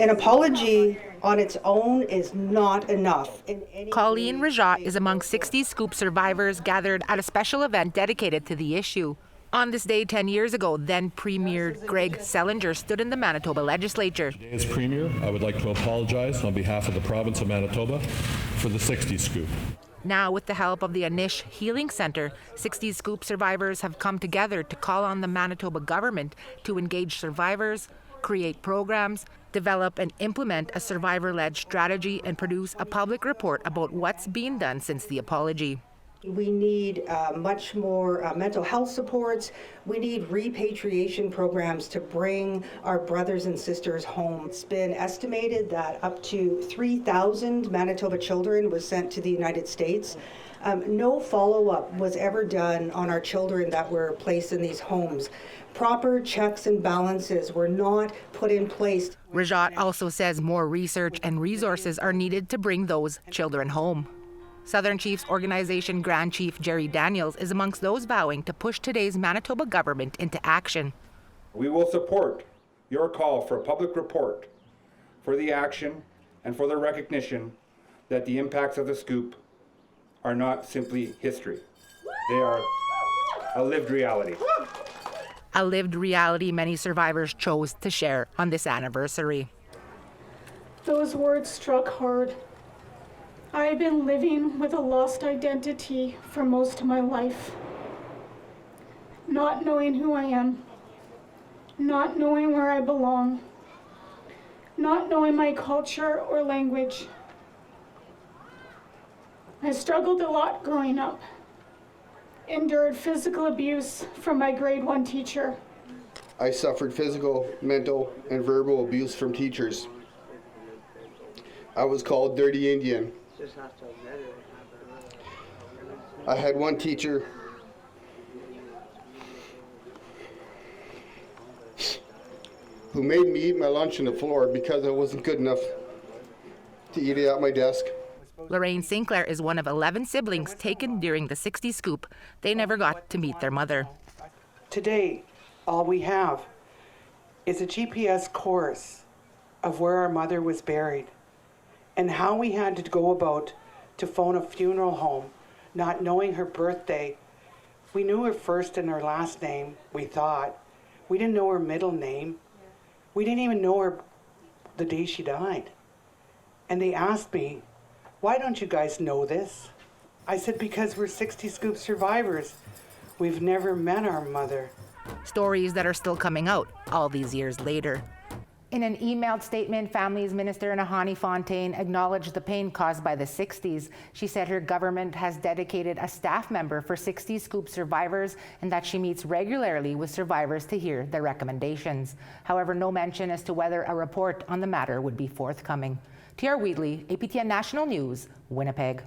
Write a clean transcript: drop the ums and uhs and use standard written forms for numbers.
An apology on its own is not enough. Colleen Rajat is among 60 Scoop survivors gathered at a special event dedicated to the issue. On this day 10 years ago, then Premier Greg Selinger stood in the Manitoba legislature. Today, as Premier, I would like to apologize on behalf of the province of Manitoba for the 60s Scoop. Now, with the help of the Anish Healing Centre, 60 Scoop survivors have come together to call on the Manitoba government to engage survivors, create programs, develop and implement a survivor-led strategy, and produce a public report about what's being done since the apology. We need much more mental health supports. We need repatriation programs to bring our brothers and sisters home. It's been estimated that up to 3,000 Manitoba children were sent to the United States. No follow-up was ever done on our children that were placed in these homes. Proper checks and balances were not put in place. Rajat also says more research and resources are needed to bring those children home. Southern Chiefs Organization Grand Chief Jerry Daniels is amongst those vowing to push today's Manitoba government into action. We will support your call for a public report, for the action, and for the recognition that the impacts of the scoop are not simply history. They are a lived reality. A lived reality many survivors chose to share on this anniversary. Those words struck hard. I have been living with a lost identity for most of my life. Not knowing who I am, not knowing where I belong, not knowing my culture or language. I struggled a lot growing up, endured physical abuse from my grade 1 teacher. I suffered physical, mental, and verbal abuse from teachers. I was called Dirty Indian. I had one teacher who made me eat my lunch on the floor because I wasn't good enough to eat it at my desk. Lorraine Sinclair is one of 11 siblings taken during the 60 Scoop. They never got to meet their mother. Today, all we have is a GPS course of where our mother was buried and how we had to go about to phone a funeral home, not knowing her birthday. We knew her first and her last name, we thought. We didn't know her middle name. We didn't even know her the day she died. And they asked me, why don't you guys know this? I said, because we're 60 Scoop survivors. We've never met our mother. Stories that are still coming out all these years later. In an emailed statement, Families Minister Nahani Fontaine acknowledged the pain caused by the 60s. She said her government has dedicated a staff member for 60 Scoop survivors and that she meets regularly with survivors to hear their recommendations. However, no mention as to whether a report on the matter would be forthcoming. T.R. Wheatley, APTN National News, Winnipeg.